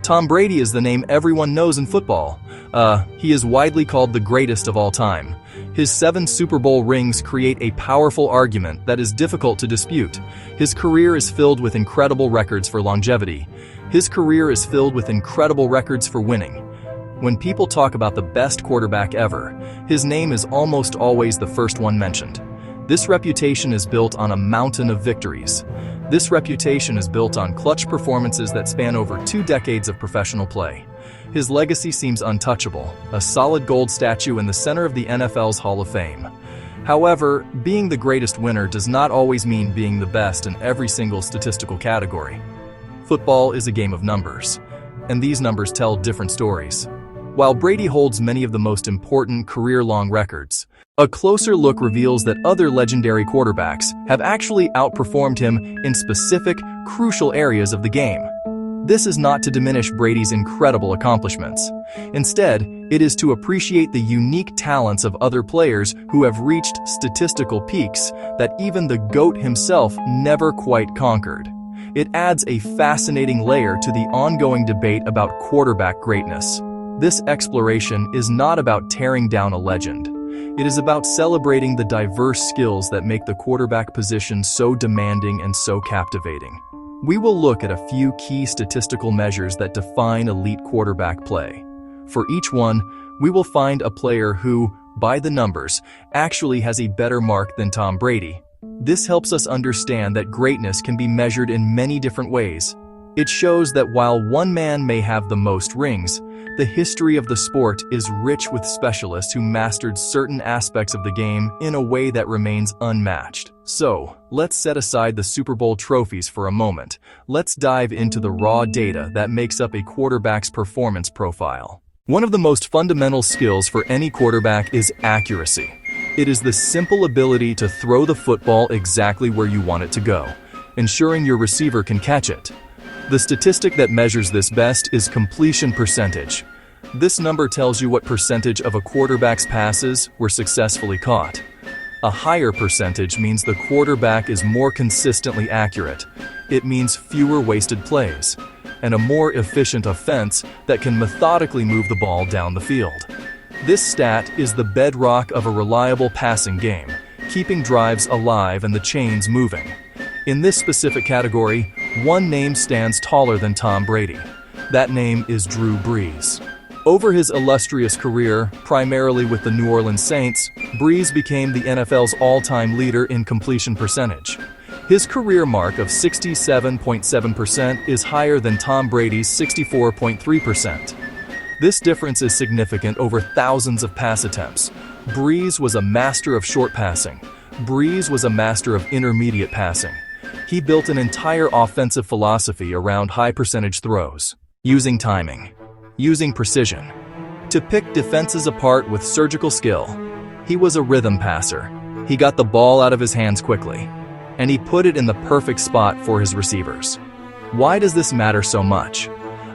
Tom Brady is the name everyone knows in football. He is widely called the greatest of all time. His 7 Super Bowl rings create a powerful argument that is difficult to dispute. His career is filled with incredible records for longevity. His career is filled with incredible records for winning. When people talk about the best quarterback ever, his name is almost always the first one mentioned. This reputation is built on a mountain of victories. This reputation is built on clutch performances that span over 2 decades of professional play. His legacy seems untouchable, a solid gold statue in the center of the NFL's Hall of Fame. However, being the greatest winner does not always mean being the best in every single statistical category. Football is a game of numbers, and these numbers tell different stories. While Brady holds many of the most important career-long records, a closer look reveals that other legendary quarterbacks have actually outperformed him in specific, crucial areas of the game. This is not to diminish Brady's incredible accomplishments. Instead, it is to appreciate the unique talents of other players who have reached statistical peaks that even the GOAT himself never quite conquered. It adds a fascinating layer to the ongoing debate about quarterback greatness. This exploration is not about tearing down a legend. It is about celebrating the diverse skills that make the quarterback position so demanding and so captivating. We will look at a few key statistical measures that define elite quarterback play. For each one, we will find a player who, by the numbers, actually has a better mark than Tom Brady. This helps us understand that greatness can be measured in many different ways. It shows that while one man may have the most rings, the history of the sport is rich with specialists who mastered certain aspects of the game in a way that remains unmatched. So, let's set aside the Super Bowl trophies for a moment. Let's dive into the raw data that makes up a quarterback's performance profile. One of the most fundamental skills for any quarterback is accuracy. It is the simple ability to throw the football exactly where you want it to go, ensuring your receiver can catch it. The statistic that measures this best is completion percentage. This number tells you what percentage of a quarterback's passes were successfully caught. A higher percentage means the quarterback is more consistently accurate. It means fewer wasted plays, and a more efficient offense that can methodically move the ball down the field. This stat is the bedrock of a reliable passing game, keeping drives alive and the chains moving. In this specific category, one name stands taller than Tom Brady. That name is Drew Brees. Over his illustrious career, primarily with the New Orleans Saints, Brees became the NFL's all-time leader in completion percentage. His career mark of 67.7% is higher than Tom Brady's 64.3%. This difference is significant over thousands of pass attempts. Brees was a master of short passing. Brees was a master of intermediate passing. He built an entire offensive philosophy around high-percentage throws, using timing, using precision, to pick defenses apart with surgical skill. He was a rhythm passer. He got the ball out of his hands quickly, and he put it in the perfect spot for his receivers. Why does this matter so much?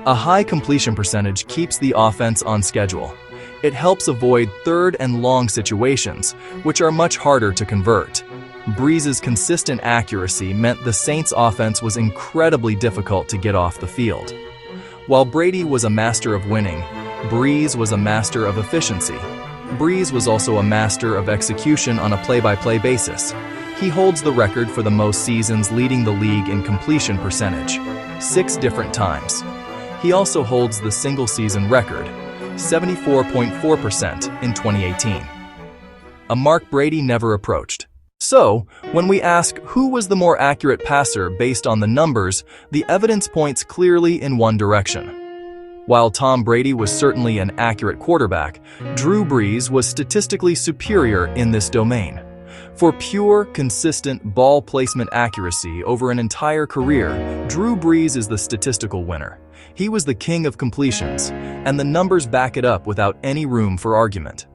A high completion percentage keeps the offense on schedule. It helps avoid third and long situations, which are much harder to convert. Brees' consistent accuracy meant the Saints' offense was incredibly difficult to get off the field. While Brady was a master of winning, Brees was a master of efficiency. Brees was also a master of execution on a play-by-play basis. He holds the record for the most seasons leading the league in completion percentage, 6 different times. He also holds the single-season record, 74.4% in 2018. A mark Brady never approached. So, when we ask who was the more accurate passer based on the numbers, the evidence points clearly in one direction. While Tom Brady was certainly an accurate quarterback, Drew Brees was statistically superior in this domain. For pure, consistent ball placement accuracy over an entire career, Drew Brees is the statistical winner. He was the king of completions, and the numbers back it up without any room for argument.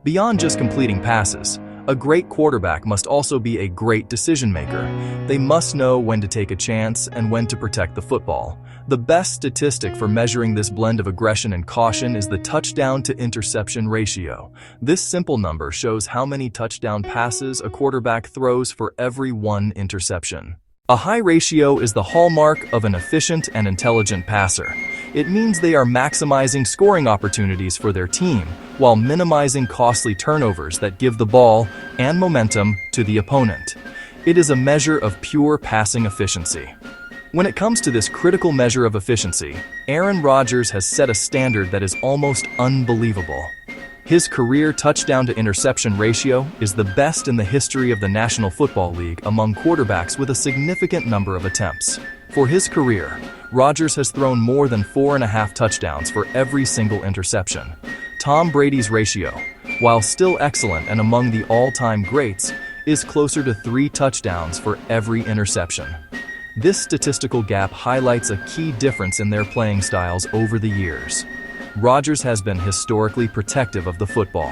Beyond just completing passes, a great quarterback must also be a great decision maker. They must know when to take a chance and when to protect the football. The best statistic for measuring this blend of aggression and caution is the touchdown-to-interception ratio. This simple number shows how many touchdown passes a quarterback throws for every one interception. A high ratio is the hallmark of an efficient and intelligent passer. It means they are maximizing scoring opportunities for their team while minimizing costly turnovers that give the ball and momentum to the opponent. It is a measure of pure passing efficiency. When it comes to this critical measure of efficiency, Aaron Rodgers has set a standard that is almost unbelievable. His career touchdown-to-interception ratio is the best in the history of the National Football League among quarterbacks with a significant number of attempts. For his career, Rodgers has thrown more than 4.5 touchdowns for every single interception. Tom Brady's ratio, while still excellent and among the all-time greats, is closer to 3 touchdowns for every interception. This statistical gap highlights a key difference in their playing styles over the years. Rodgers has been historically protective of the football.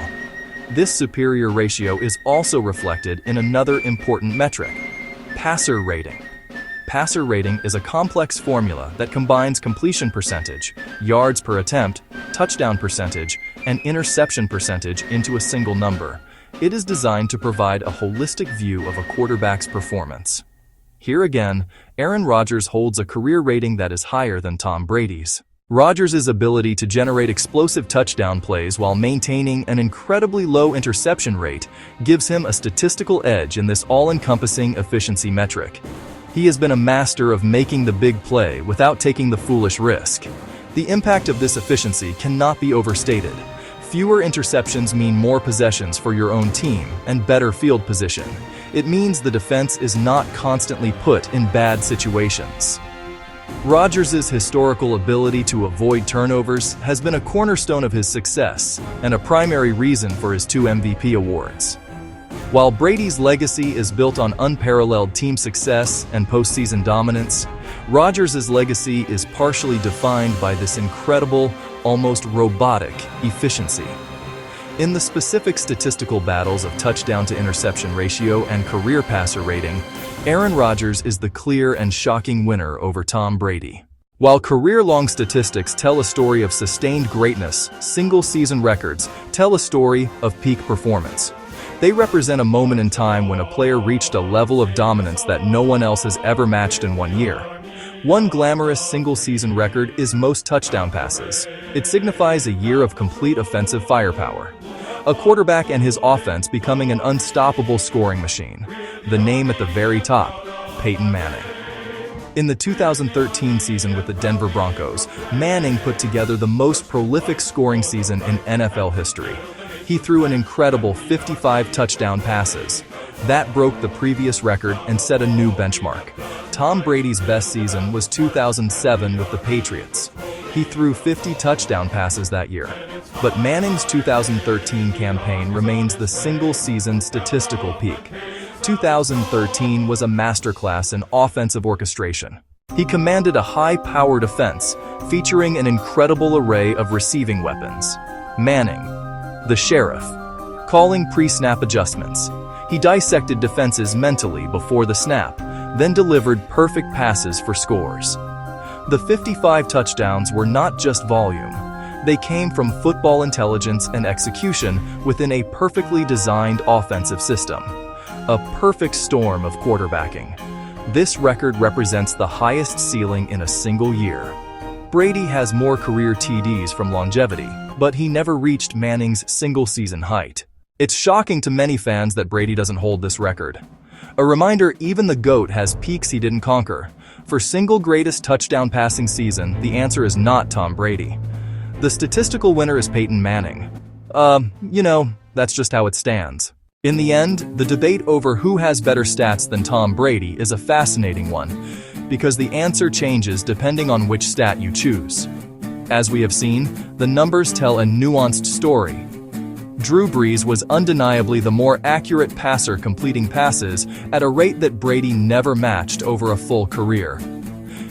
This superior ratio is also reflected in another important metric: passer rating. Passer rating is a complex formula that combines completion percentage, yards per attempt, touchdown percentage, and interception percentage into a single number. It is designed to provide a holistic view of a quarterback's performance. Here again, Aaron Rodgers holds a career rating that is higher than Tom Brady's. Rodgers' ability to generate explosive touchdown plays while maintaining an incredibly low interception rate gives him a statistical edge in this all-encompassing efficiency metric. He has been a master of making the big play without taking the foolish risk. The impact of this efficiency cannot be overstated. Fewer interceptions mean more possessions for your own team and better field position. It means the defense is not constantly put in bad situations. Rodgers' historical ability to avoid turnovers has been a cornerstone of his success and a primary reason for his 2 MVP awards. While Brady's legacy is built on unparalleled team success and postseason dominance, Rodgers' legacy is partially defined by this incredible, almost robotic efficiency. In the specific statistical battles of touchdown-to-interception ratio and career passer rating, Aaron Rodgers is the clear and shocking winner over Tom Brady. While career-long statistics tell a story of sustained greatness, single-season records tell a story of peak performance. They represent a moment in time when a player reached a level of dominance that no one else has ever matched in one year. One glamorous single-season record is most touchdown passes. It signifies a year of complete offensive firepower. A quarterback and his offense becoming an unstoppable scoring machine. The name at the very top, Peyton Manning. In the 2013 season with the Denver Broncos, Manning put together the most prolific scoring season in NFL history. He threw an incredible 55 touchdown passes. That broke the previous record and set a new benchmark. Tom Brady's best season was 2007 with the Patriots. He threw 50 touchdown passes that year. But Manning's 2013 campaign remains the single-season statistical peak. 2013 was a masterclass in offensive orchestration. He commanded a high-powered offense, featuring an incredible array of receiving weapons. Manning, the sheriff, calling pre-snap adjustments. He dissected defenses mentally before the snap, then delivered perfect passes for scores. The 55 touchdowns were not just volume. They came from football intelligence and execution within a perfectly designed offensive system. A perfect storm of quarterbacking. This record represents the highest ceiling in a single year. Brady has more career TDs from longevity, but he never reached Manning's single-season height. It's shocking to many fans that Brady doesn't hold this record. A reminder, even the GOAT has peaks he didn't conquer. For single greatest touchdown passing season, the answer is not Tom Brady. The statistical winner is Peyton Manning. That's just how it stands. In the end, the debate over who has better stats than Tom Brady is a fascinating one, because the answer changes depending on which stat you choose. As we have seen, the numbers tell a nuanced story. Drew Brees was undeniably the more accurate passer, completing passes at a rate that Brady never matched over a full career.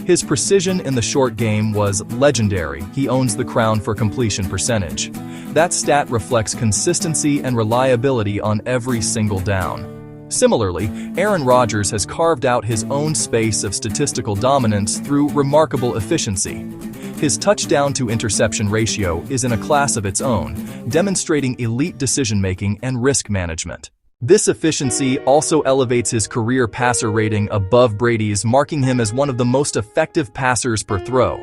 His precision in the short game was legendary. He owns the crown for completion percentage. That stat reflects consistency and reliability on every single down. Similarly, Aaron Rodgers has carved out his own space of statistical dominance through remarkable efficiency. His touchdown-to-interception ratio is in a class of its own, demonstrating elite decision-making and risk management. This efficiency also elevates his career passer rating above Brady's, marking him as one of the most effective passers per throw.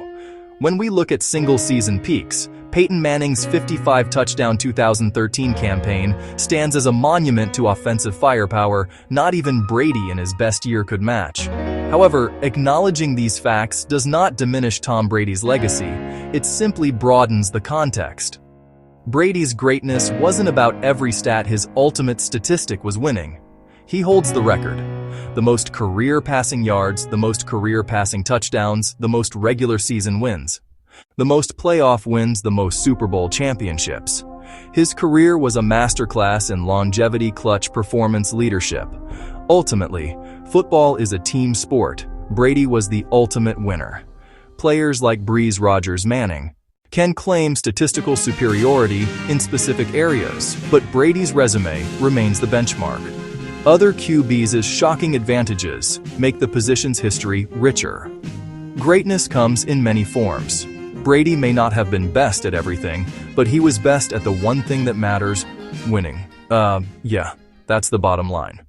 When we look at single-season peaks, Peyton Manning's 55-touchdown 2013 campaign stands as a monument to offensive firepower not even Brady in his best year could match. However, acknowledging these facts does not diminish Tom Brady's legacy, it simply broadens the context. Brady's greatness wasn't about every stat, his ultimate statistic was winning. He holds the record. The most career passing yards, the most career passing touchdowns, the most regular season wins. The most playoff wins, the most Super Bowl championships. His career was a masterclass in longevity, clutch performance, leadership. Ultimately, football is a team sport. Brady was the ultimate winner. Players like Brees, Rodgers, Manning can claim statistical superiority in specific areas, but Brady's resume remains the benchmark. Other QBs' shocking advantages make the position's history richer. Greatness comes in many forms. Brady may not have been best at everything, but he was best at the one thing that matters: winning. Yeah, that's the bottom line.